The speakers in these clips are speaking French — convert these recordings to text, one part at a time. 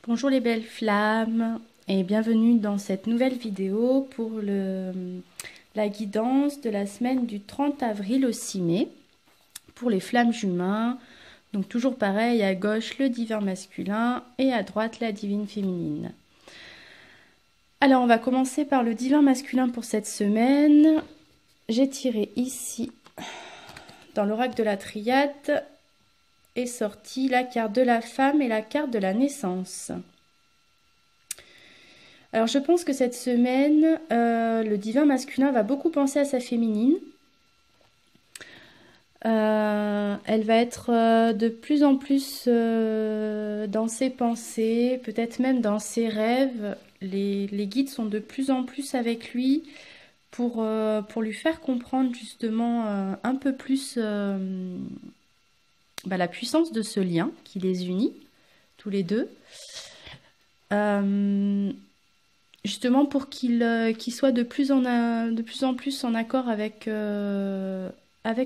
Bonjour les belles flammes et bienvenue dans cette nouvelle vidéo pour la guidance de la semaine du 30 avril au 6 mai pour les flammes jumelles. Donc toujours pareil, à gauche le divin masculin et à droite la divine féminine. Alors on va commencer par le divin masculin pour cette semaine. J'ai tiré ici dans l'oracle de la triade est sortie la carte de la femme et la carte de la naissance. Alors je pense que cette semaine, le divin masculin va beaucoup penser à sa féminine. Elle va être de plus en plus dans ses pensées, peut-être même dans ses rêves. Les guides sont de plus en plus avec lui pour lui faire comprendre justement un peu plus la puissance de ce lien qui les unit, tous les deux. Justement pour qu'il soit de plus en plus en accord avec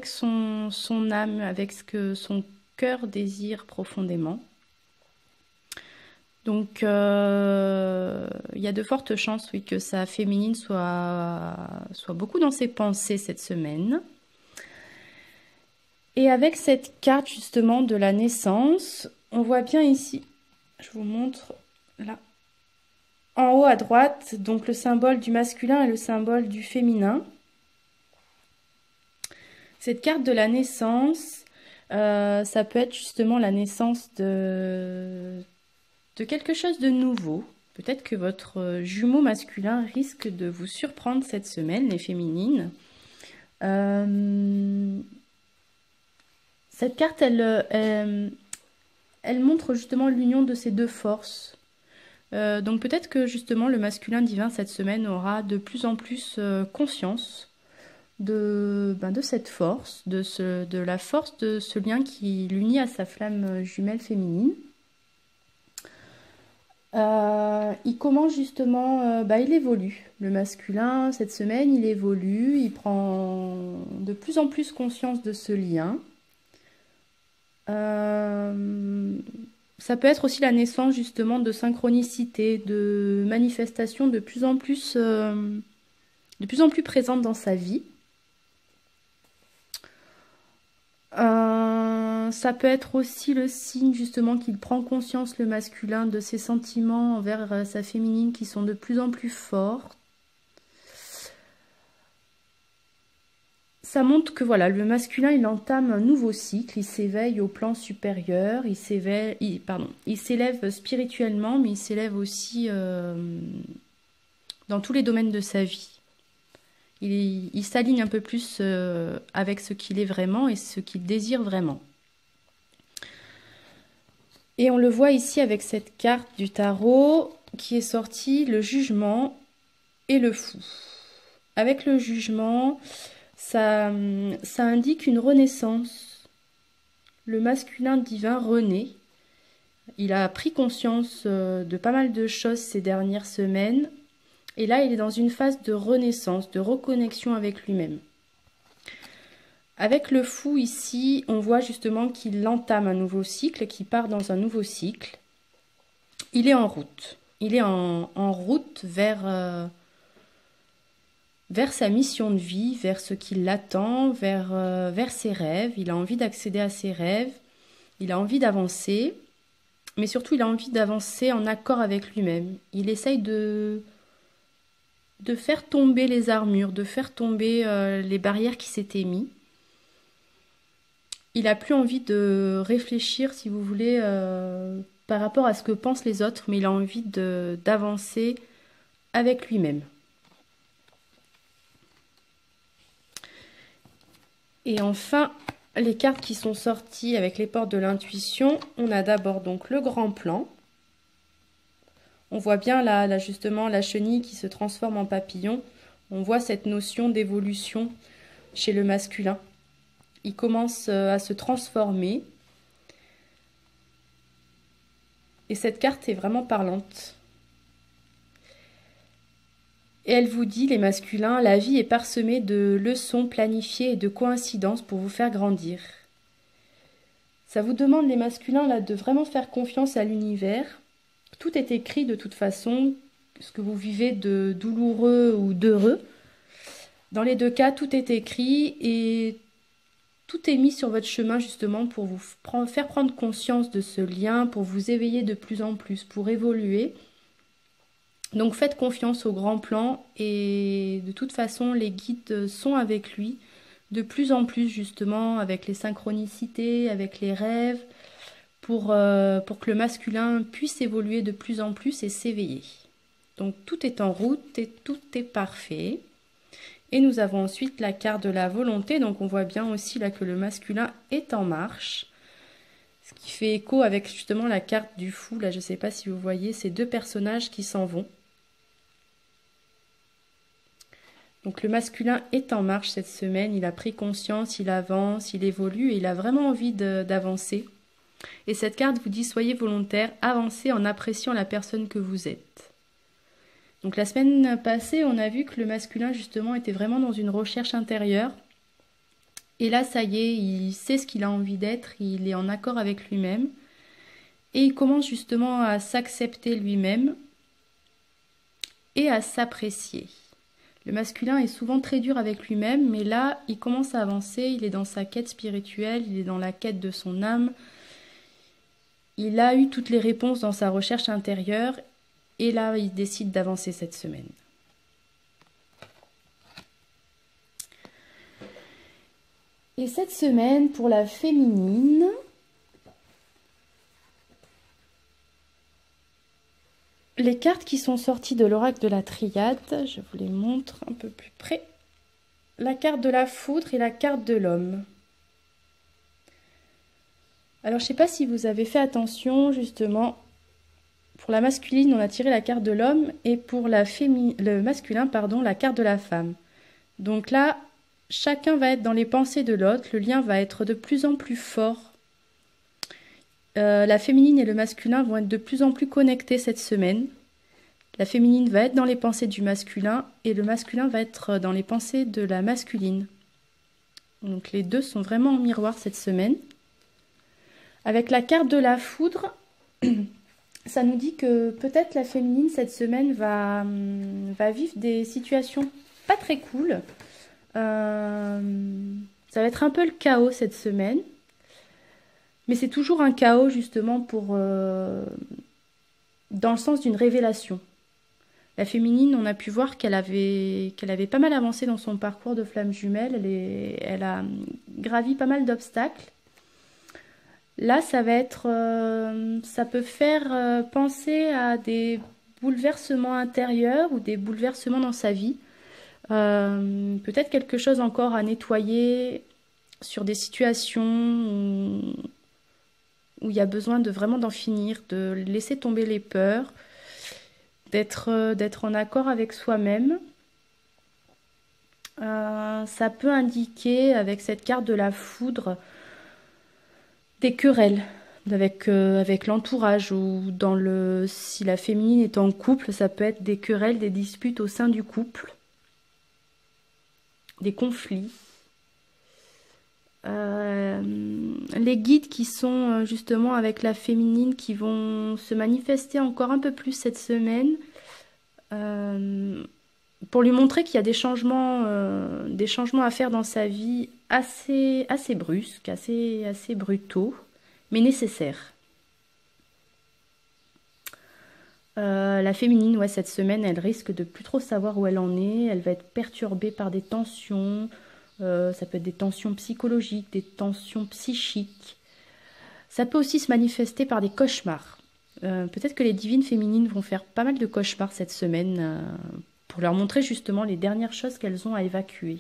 son âme, avec ce que son cœur désire profondément. Donc il y a de fortes chances, oui, que sa féminine soit beaucoup dans ses pensées cette semaine. Et avec cette carte justement de la naissance, on voit bien ici, je vous montre là, en haut à droite, donc le symbole du masculin et le symbole du féminin. Cette carte de la naissance, ça peut être justement la naissance de quelque chose de nouveau. Peut-être que votre jumeau masculin risque de vous surprendre cette semaine, les féminines. Cette carte, elle montre justement l'union de ces deux forces. Donc peut-être que justement le masculin divin cette semaine aura de plus en plus conscience de cette force, de la force de ce lien qui l'unit à sa flamme jumelle féminine. Il commence justement, il évolue. Le masculin cette semaine, il évolue, il prend de plus en plus conscience de ce lien. Ça peut être aussi la naissance justement de synchronicité, de manifestations de plus en plus présentes dans sa vie. Ça peut être aussi le signe justement qu'il prend conscience, le masculin, de ses sentiments envers sa féminine qui sont de plus en plus forts. Ça montre que voilà, le masculin, il entame un nouveau cycle, il s'éveille au plan supérieur, il s'élève spirituellement, mais il s'élève aussi dans tous les domaines de sa vie. Il s'aligne un peu plus avec ce qu'il est vraiment et ce qu'il désire vraiment. Et on le voit ici avec cette carte du tarot qui est sortie, le jugement et le fou. Avec le jugement, ça indique une renaissance. Le masculin divin renaît. Il a pris conscience de pas mal de choses ces dernières semaines. Et là, il est dans une phase de renaissance, de reconnexion avec lui-même. Avec le fou ici, on voit justement qu'il entame un nouveau cycle, qu'il part dans un nouveau cycle. Il est en route. Il est en route vers sa mission de vie, vers ce qui l'attend, vers ses rêves. Il a envie d'accéder à ses rêves. Il a envie d'avancer. Mais surtout, il a envie d'avancer en accord avec lui-même. Il essaye de faire tomber les armures, de faire tomber les barrières qui s'étaient mises. Il n'a plus envie de réfléchir, si vous voulez, par rapport à ce que pensent les autres, mais il a envie d'avancer avec lui-même. Et enfin, les cartes qui sont sorties avec les portes de l'intuition, on a d'abord donc le grand plan. On voit bien là justement la chenille qui se transforme en papillon. On voit cette notion d'évolution chez le masculin. Il commence à se transformer. Et cette carte est vraiment parlante. Et elle vous dit, les masculins, la vie est parsemée de leçons planifiées et de coïncidences pour vous faire grandir. Ça vous demande, les masculins, là, de vraiment faire confiance à l'univers, Tout est écrit de toute façon, ce que vous vivez de douloureux ou d'heureux. Dans les deux cas, tout est écrit et tout est mis sur votre chemin justement pour vous faire prendre conscience de ce lien, pour vous éveiller de plus en plus, pour évoluer. Donc faites confiance au grand plan et de toute façon les guides sont avec lui de plus en plus justement avec les synchronicités, avec les rêves pour que le masculin puisse évoluer de plus en plus et s'éveiller. Donc tout est en route et tout est parfait. Et nous avons ensuite la carte de la volonté, donc on voit bien aussi là que le masculin est en marche. Ce qui fait écho avec justement la carte du fou, là je ne sais pas si vous voyez ces deux personnages qui s'en vont. Donc le masculin est en marche cette semaine, il a pris conscience, il avance, il évolue et il a vraiment envie d'avancer. Et cette carte vous dit soyez volontaire, avancez en appréciant la personne que vous êtes. Donc la semaine passée, on a vu que le masculin justement était vraiment dans une recherche intérieure. Et là, ça y est, il sait ce qu'il a envie d'être, il est en accord avec lui-même. Et il commence justement à s'accepter lui-même et à s'apprécier. Le masculin est souvent très dur avec lui-même, mais là, il commence à avancer, il est dans sa quête spirituelle, il est dans la quête de son âme. Il a eu toutes les réponses dans sa recherche intérieure. Et là, il décide d'avancer cette semaine. Et cette semaine, pour la féminine, les cartes qui sont sorties de l'oracle de la Triade, je vous les montre un peu plus près. La carte de la foudre et la carte de l'homme. Alors, je ne sais pas si vous avez fait attention, justement. Pour la masculine, on a tiré la carte de l'homme et pour le masculin, la carte de la femme. Donc là, chacun va être dans les pensées de l'autre, le lien va être de plus en plus fort. La féminine et le masculin vont être de plus en plus connectés cette semaine. La féminine va être dans les pensées du masculin et le masculin va être dans les pensées de la masculine. Donc les deux sont vraiment en miroir cette semaine. Avec la carte de la foudre, ça nous dit que peut-être la féminine cette semaine va vivre des situations pas très cool. Ça va être un peu le chaos cette semaine. Mais c'est toujours un chaos justement dans le sens d'une révélation. La féminine, on a pu voir qu'elle avait pas mal avancé dans son parcours de flamme jumelle. Elle a gravi pas mal d'obstacles. Là, ça va être, ça peut faire penser à des bouleversements intérieurs ou des bouleversements dans sa vie. Peut-être quelque chose encore à nettoyer sur des situations où il y a besoin de vraiment d'en finir, de laisser tomber les peurs, d'être en accord avec soi-même. Ça peut indiquer, avec cette carte de la foudre, des querelles avec l'entourage ou si la féminine est en couple, ça peut être des querelles, des disputes au sein du couple, des conflits. Les guides qui sont justement avec la féminine qui vont se manifester encore un peu plus cette semaine pour lui montrer qu'il y a des changements à faire dans sa vie assez brusques, assez brutaux, mais nécessaires. La féminine, ouais, cette semaine, elle risque de plus trop savoir où elle en est. Elle va être perturbée par des tensions. Ça peut être des tensions psychologiques, des tensions psychiques. Ça peut aussi se manifester par des cauchemars. Peut-être que les divines féminines vont faire pas mal de cauchemars cette semaine pour leur montrer justement les dernières choses qu'elles ont à évacuer.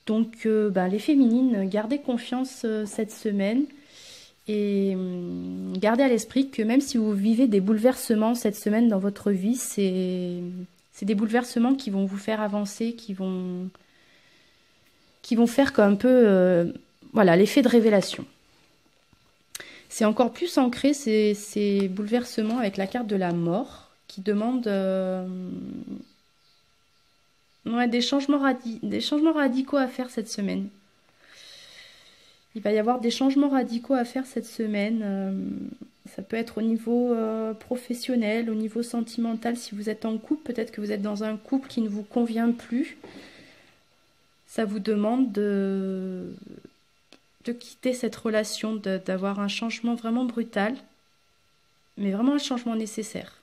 Donc les féminines, gardez confiance cette semaine et gardez à l'esprit que même si vous vivez des bouleversements cette semaine dans votre vie, c'est des bouleversements qui vont vous faire avancer, qui vont faire comme un peu l'effet de révélation. C'est encore plus ancré ces bouleversements avec la carte de la mort qui demande des changements radicaux à faire cette semaine. Il va y avoir des changements radicaux à faire cette semaine. Ça peut être au niveau professionnel, au niveau sentimental. Si vous êtes en couple, peut-être que vous êtes dans un couple qui ne vous convient plus. Ça vous demande de quitter cette relation, d'avoir un changement vraiment brutal, mais vraiment un changement nécessaire.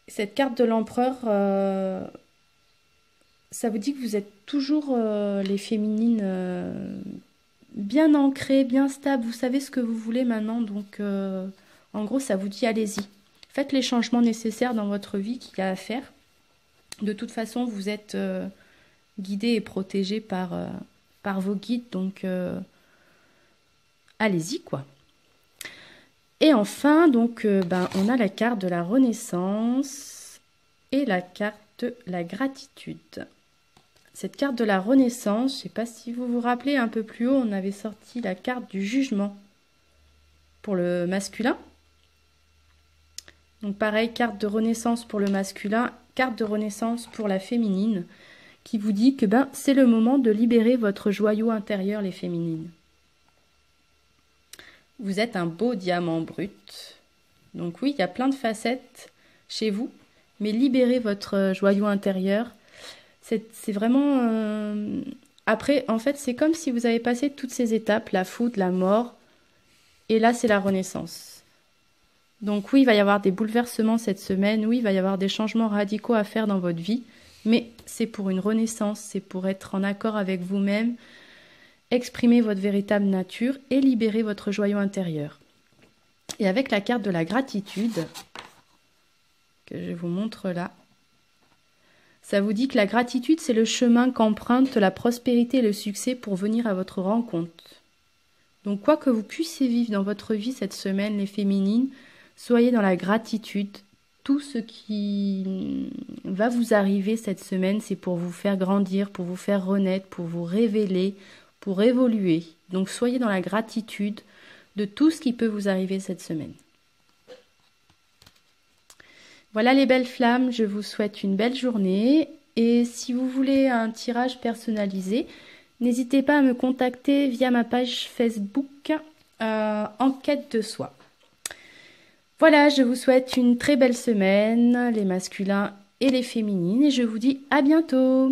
Cette carte de l'empereur, ça vous dit que vous êtes toujours les féminines bien ancrées, bien stables. Vous savez ce que vous voulez maintenant, donc en gros, ça vous dit allez-y. Faites les changements nécessaires dans votre vie qu'il y a à faire. De toute façon, vous êtes guidé et protégé par vos guides, donc allez-y quoi. Et enfin, donc, on a la carte de la Renaissance et la carte de la gratitude. Cette carte de la Renaissance, je ne sais pas si vous vous rappelez, un peu plus haut, on avait sorti la carte du jugement pour le masculin. Donc pareil, carte de Renaissance pour le masculin, carte de Renaissance pour la féminine, qui vous dit que c'est le moment de libérer votre joyau intérieur, les féminines. Vous êtes un beau diamant brut. Donc oui, il y a plein de facettes chez vous, mais libérez votre joyau intérieur. C'est vraiment... Après, en fait, c'est comme si vous avez passé toutes ces étapes, la foudre, la mort, et là, c'est la renaissance. Donc oui, il va y avoir des bouleversements cette semaine, oui, il va y avoir des changements radicaux à faire dans votre vie, mais c'est pour une renaissance, c'est pour être en accord avec vous-même, exprimer votre véritable nature et libérer votre joyau intérieur. Et avec la carte de la gratitude, que je vous montre là, ça vous dit que la gratitude, c'est le chemin qu'emprunte la prospérité et le succès pour venir à votre rencontre. Donc quoi que vous puissiez vivre dans votre vie cette semaine, les féminines, soyez dans la gratitude. Tout ce qui va vous arriver cette semaine, c'est pour vous faire grandir, pour vous faire renaître, pour vous révéler, pour évoluer. Donc soyez dans la gratitude de tout ce qui peut vous arriver cette semaine. Voilà les belles flammes, je vous souhaite une belle journée. Et si vous voulez un tirage personnalisé, n'hésitez pas à me contacter via ma page Facebook Enquête de soi. Voilà, je vous souhaite une très belle semaine, les masculins et les féminines, et je vous dis à bientôt.